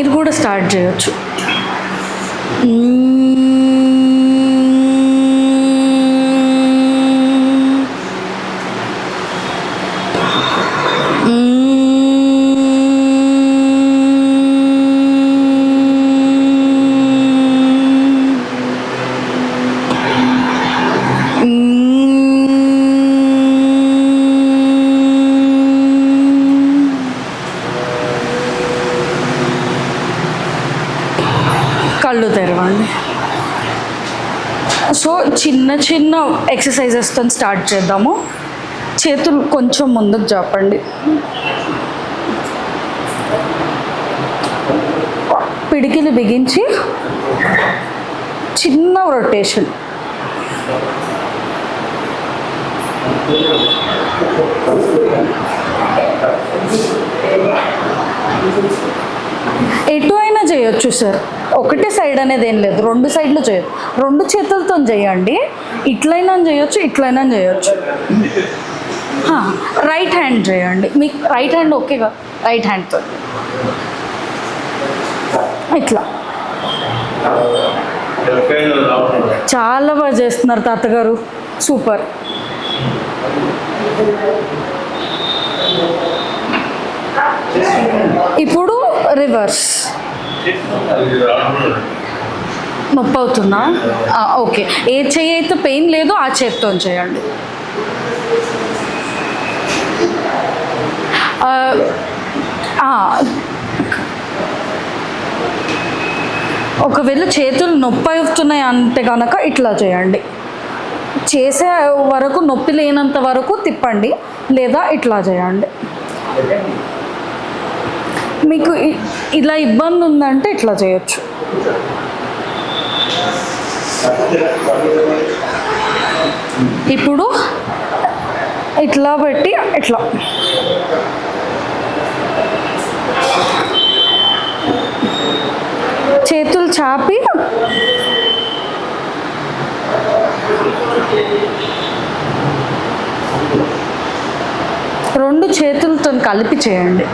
మీరు కూడా స్టార్ట్ చేయొచ్చు. కళ్ళు తెరవండి. సో చిన్న చిన్న ఎక్సర్సైజెస్తో స్టార్ట్ చేద్దాము. చేతులు కొంచెం ముందుకు జాపండి. పిడికిలు బిగించి చిన్న రొటేషన్. ఎటు అయినా చేయొచ్చు సార్, ఒకటే సైడ్ అనేది ఏం లేదు, రెండు సైడ్లు చేయొచ్చు. రెండు చేతులతో చేయండి, ఇట్లయినా చేయొచ్చు, ఇట్లయినా చేయొచ్చు. రైట్ హ్యాండ్ చేయండి, మీకు రైట్ హ్యాండ్ ఓకేగా, రైట్ హ్యాండ్తో ఇట్లా. చాలా బాగా చేస్తున్నారు తాతగారు, సూపర్. ఇప్పుడు రివర్స్. నొప్పి అవుతుందా? ఓకే, ఏ చెయ్యి అయితే పెయిన్ లేదో ఆ చేతితో చేయండి. ఒకవేళ చేతులు నొప్పి అవుతున్నాయి అంటే కనుక ఇట్లా చేయండి. చేసే వరకు నొప్పి లేనంత వరకు తిప్పండి, లేదా ఇట్లా చేయండి. మీకు ఇలా ఇబ్బంది ఉందంటే ఇట్లా చేయొచ్చు. ఇప్పుడు ఇట్లా పెట్టి ఇట్లా చేతులు చాపి రెండు చేతులతో కలిపి చేయండి.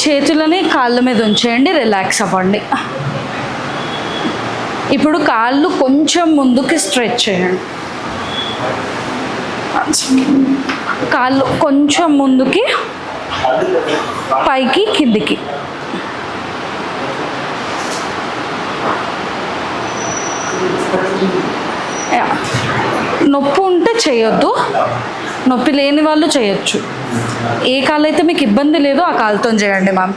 చేతులని కాళ్ళ మీద ఉంచేయండి, రిలాక్స్ అవ్వండి. ఇప్పుడు కాళ్ళు కొంచెం ముందుకి స్ట్రెచ్ చేయండి. కాళ్ళు కొంచెం ముందుకి, పైకి, కిందికి. నొప్పి ఉంటే చేయొద్దు, నొప్పి లేని వాళ్ళు చేయొచ్చు. ఏ కాలు అయితే మీకు ఇబ్బంది లేదో ఆ కాలుతో చేయండి మ్యామ్.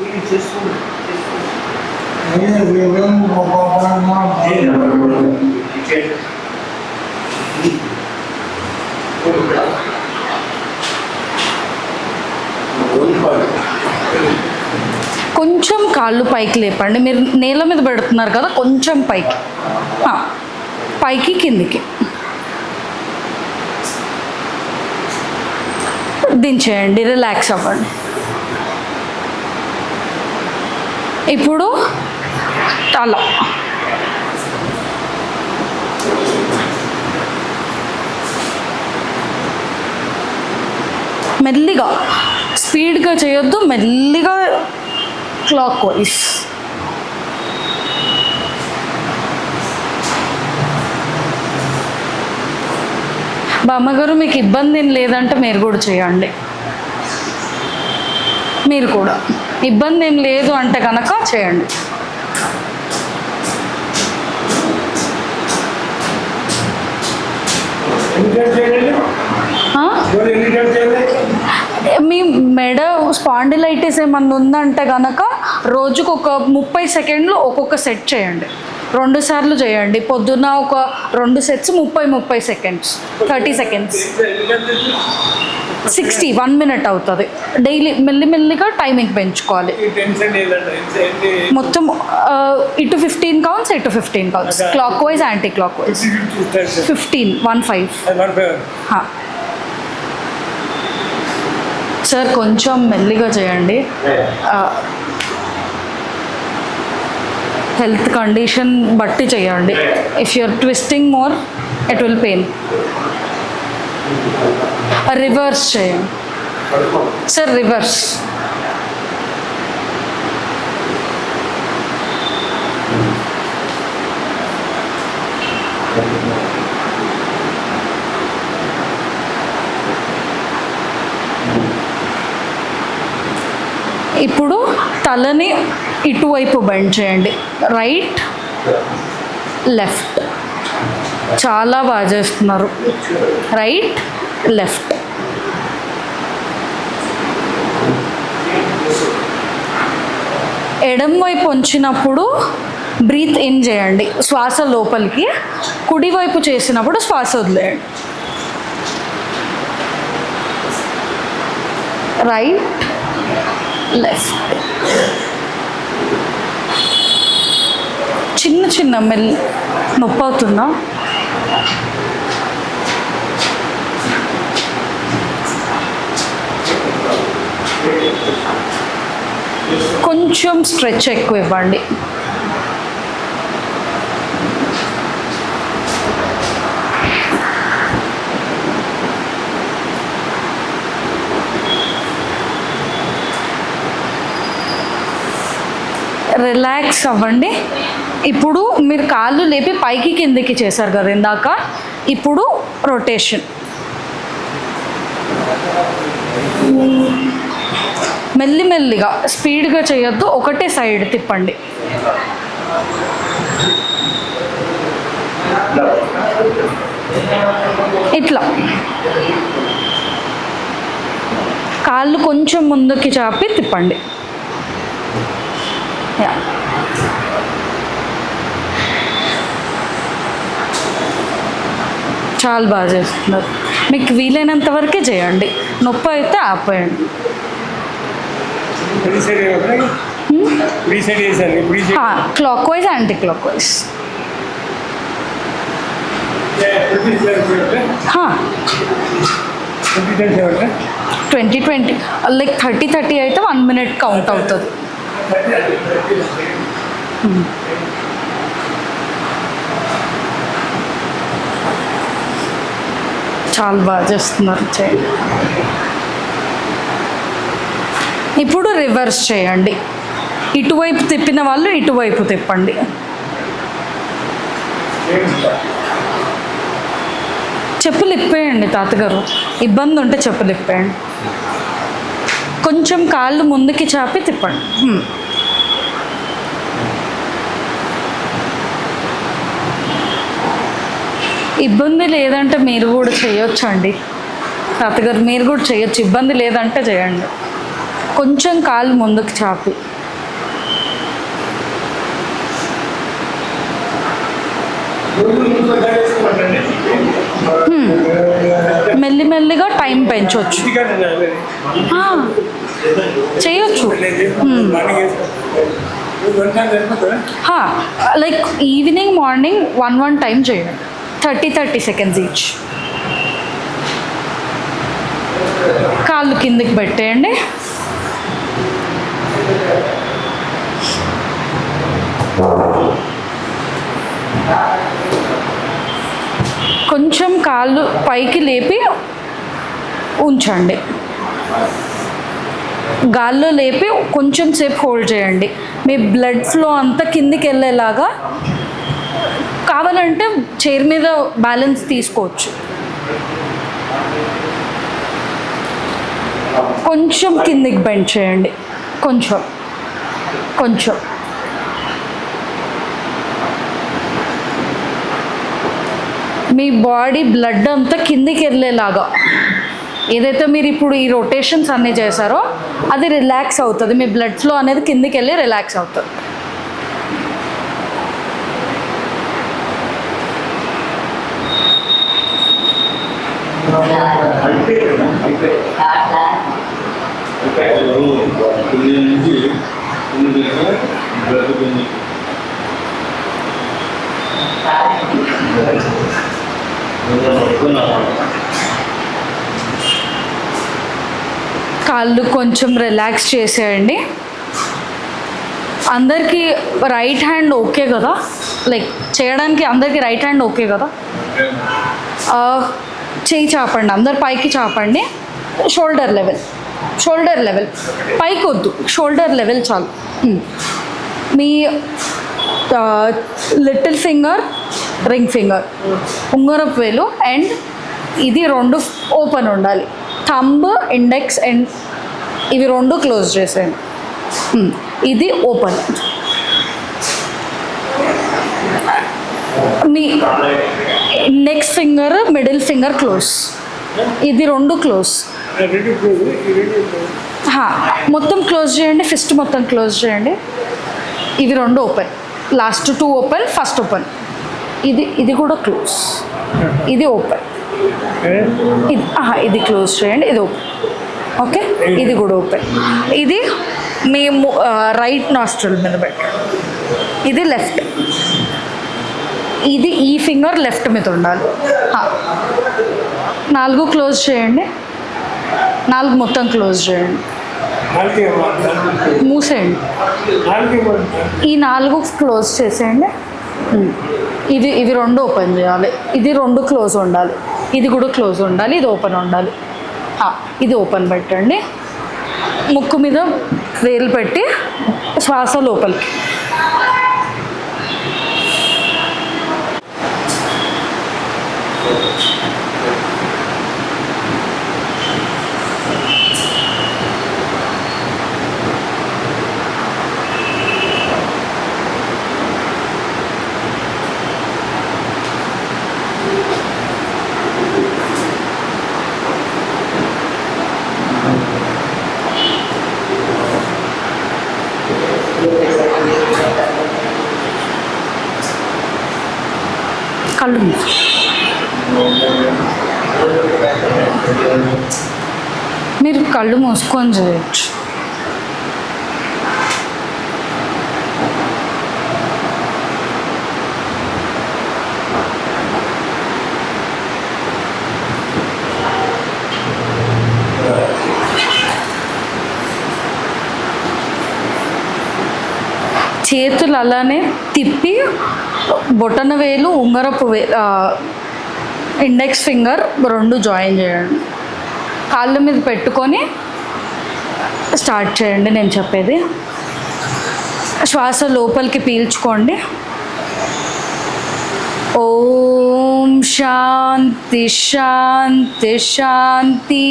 కొంచెం కాళ్ళు పైకి లేపండి. మీరు నేల మీద పెడుతున్నారు కదా, కొంచెం పైకి, పైకి కిందికి దించేయండి, రిలాక్స్ అవ్వండి. ఇప్పుడు అలా మెల్లిగా, స్పీడ్గా చేయొద్దు, మెల్లిగా క్లాక్ వైజ్. బామ్మగారు మీకు ఇబ్బంది ఏం లేదంటే మీరు కూడా చేయండి. మీరు కూడా ఇబ్బంది ఏం లేదు అంటే కనుక చేయండి. మీ మెడ స్పాండిలైటిస్ ఏమన్నా ఉందంటే కనుక రోజుకు ఒక 30 సెకండ్లు ఒక్కొక్క సెట్ చేయండి. 2 సార్లు చేయండి. పొద్దున్న ఒక 2 సెట్స్ 30 సెకండ్స్, 30 సెకండ్స్, 60 1 మినిట్ అవుతుంది. డైలీ మెల్లిమెల్లిగా టైమింగ్ పెంచుకోవాలి. మొత్తం ఇటు 15 కౌంట్స్, ఇటు 15 counts, clockwise, anti clockwise. 15 sir కొంచెం మెల్లిగా చేయండి. హెల్త్ కండిషన్ బట్టి చేయండి. If you're twisting more it will pain. Reverse చేయండి సార్, రివర్స్. ఇప్పుడు తలని ఇటువైపు బెండ్ చేయండి, రైట్ లెఫ్ట్. చాలా బాగా చేస్తున్నారు. Right left. ఎడమ వైపు ఉంచినప్పుడు బ్రీత్ ఇన్ చేయండి, శ్వాస లోపలికి. కుడివైపు చేసినప్పుడు శ్వాస వదిలేయండి. Right left. చిన్న చిన్న నొప్పి అవుతుందా? కొంచెం స్ట్రెచ్ ఎక్కువ ఇవ్వండి. రిలాక్స్ అవ్వండి. ఇప్పుడు మీరు కాళ్ళు లేపి పైకి కిందికి చేశారు కదా ఇందాక, ఇప్పుడు రొటేషన్. మెల్లిమెల్లిగా, స్పీడ్గా చేయొద్దు, ఒకటే సైడ్ తిప్పండి. ఇట్లా కాళ్ళు కొంచెం ముందుకి చాపి తిప్పండి. చాలా బాగా చేస్తున్నారు. మీకు వీలైనంత వరకే చేయండి, నొప్పి అయితే ఆపేయండి. Clock wise, anti clock wise. 20-20 like 30-30 అయితే 1 minute కౌంట్ అవుతుంది. చాలా బాగా చేస్తున్నారు. చేయండి. ఇప్పుడు రివర్స్ చేయండి. ఇటువైపు తిప్పిన వాళ్ళు ఇటువైపు తిప్పండి. చెప్పులు ఇప్పేయండి తాతగారు, ఇబ్బంది ఉంటే చెప్పులు ఇప్పేయండి. కొంచెం కాళ్ళు ముందుకి చాపి తిప్పండి. ఇబ్బంది లేదంటే మీరు కూడా చేయొచ్చు అండి తాతగారు, మీరు కూడా చేయొచ్చు. ఇబ్బంది లేదంటే చేయండి. కొంచెం కాళ్ళు ముందుకు చాపి. మెల్లిమెల్లిగా టైం పెంచవచ్చు, చేయొచ్చు. లైక్ ఈవినింగ్ మార్నింగ్ 1 టైం చేయండి, 30 seconds ఈచ్. కాళ్ళు కిందికి పెట్టేయండి. కొంచెం కాళ్ళు పైకి లేపి ఉంచండి. గాల్లో లేపి కొంచెం సేపు హోల్డ్ చేయండి. మీ బ్లడ్ ఫ్లో అంతా కిందికి వెళ్ళేలాగా. కావాలంటే చైర్ మీద బ్యాలెన్స్ తీసుకోవచ్చు. కొంచెం కిందికి బెండ్ చేయండి, కొంచెం కొంచెం. మీ బాడీ బ్లడ్ అంతా కిందికి వెళ్ళేలాగా. ఏదైతే మీరు ఇప్పుడు ఈ రొటేషన్స్ అన్నీ చేశారో అది రిలాక్స్ అవుతుంది. మీ బ్లడ్ ఫ్లో అనేది కిందికి వెళ్ళి రిలాక్స్ అవుతుంది. కాళ్ళు కొంచెం రిలాక్స్ చేసేయండి. అందరికీ రైట్ హ్యాండ్ ఓకే కదా? లైక్ చేయడానికి అందరికీ రైట్ హ్యాండ్ ఓకే కదా? చేయి చాపండి, అందరు పైకి చాపండి. షోల్డర్ లెవెల్ పైకి వద్దు, షోల్డర్ లెవెల్ చాలు. మీ లిటిల్ ఫింగర్, రింగ్ ఫింగర్, ఉంగరపు వేలు అండ్ ఇది రెండు ఓపెన్ ఉండాలి. థంబ్, ఇండెక్స్ అండ్ ఇవి రెండు క్లోజ్ చేసేయండి. ఇది ఓపెన్. మీ next finger, middle finger close. ఇది రెండు క్లోజ్. మొత్తం క్లోజ్ చేయండి, ఫిస్ట్ మొత్తం క్లోజ్ చేయండి. ఇవి రెండు open, last two open, first open. ఇది కూడా క్లోజ్, ఇది ఓపెన్. ఇది క్లోజ్ చేయండి, ఇది ఓపెన్. ఓకే, ఇది కూడా ఓపెన్. ఇది మేము రైట్ నాస్ట్రల్ మీద పెట్టండి, ఇది లెఫ్ట్. ఇది ఈ ఫింగర్ లెఫ్ట్ మీద ఉండాలి. 4 క్లోజ్ చేయండి, 4 మొత్తం క్లోజ్ చేయండి, మూసేయండి. ఈ 4 క్లోజ్ చేసేయండి. ఇవి రెండు ఓపెన్ చేయాలి, ఇది రెండు క్లోజ్ ఉండాలి, ఇది కూడా క్లోజ్ ఉండాలి, ఇది ఓపెన్ ఉండాలి. ఇది ఓపెన్ పెట్టండి. ముక్కు మీద వేలు పెట్టి శ్వాస లోపలికి. కళ్ళు మీరు కళ్ళు మూసుకొని చేయొచ్చు. చేతులు అలానే తిప్పి బొటన వేలు, ఉంగరపు ఇండెక్స్ ఫింగర్ రెండు జాయిన్ చేయండి. కాళ్ళ మీద పెట్టుకొని స్టార్ట్ చేయండి. నేను చెప్పేది శ్వాస లోపలికి పీల్చుకోండి. ఓం శాంతి శాంతి శాంతి.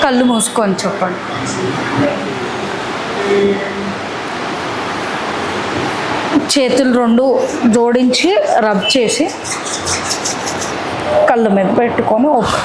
కళ్ళు మూసుకొని చెప్పండి. చేతులు రెండు జోడించి రబ్ చేసి కళ్ళ మీద పెట్టుకొని ఓపెన్.